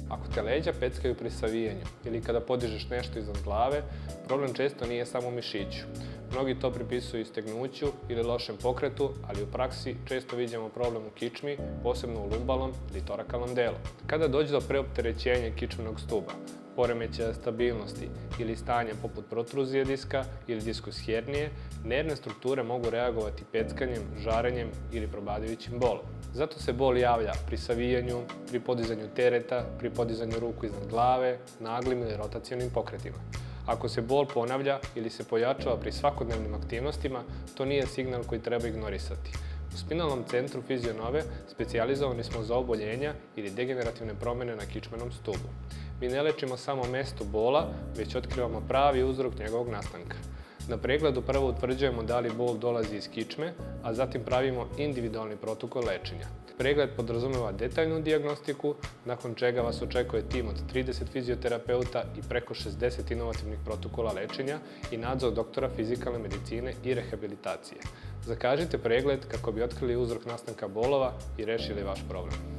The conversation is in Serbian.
Ako te leđa peckaju pri savijanju ili kada podižeš nešto iznad glave, problem često nije samo u mišiću. Mnogi to pripisuju istegnuću ili lošem pokretu, ali u praksi često vidimo problem u kičmi, posebno u lumbalnom ili torakalnom delu. Kada dođe do preopterećenja kičmenog stuba, poremećaja stabilnosti ili stanja poput protruzije diska ili diskus hernije, nervne strukture mogu reagovati peckanjem, žarenjem ili probadajućim bolom. Zato se bol javlja pri savijanju, pri podizanju tereta, pri podizanju ruku iznad glave, naglim ili rotacionim pokretima. Ako se bol ponavlja ili se pojačava pri svakodnevnim aktivnostima, to nije signal koji treba ignorisati. U Spinalnom centru Fizionove specijalizovani smo za oboljenja ili degenerativne promjene na kičmenom stubu. Mi ne lečimo samo mesto bola, već otkrivamo pravi uzrok njegovog nastanka. Na pregledu prvo utvrđujemo da li bol dolazi iz kičme, a zatim pravimo individualni protokol lečenja. Pregled podrazumeva detaljnu dijagnostiku, nakon čega vas očekuje tim od 30 fizioterapeuta i preko 60 inovativnih protokola lečenja i nadzor doktora fizikalne medicine i rehabilitacije. Zakažite pregled kako bi otkrili uzrok nastanka bolova i rešili vaš problem.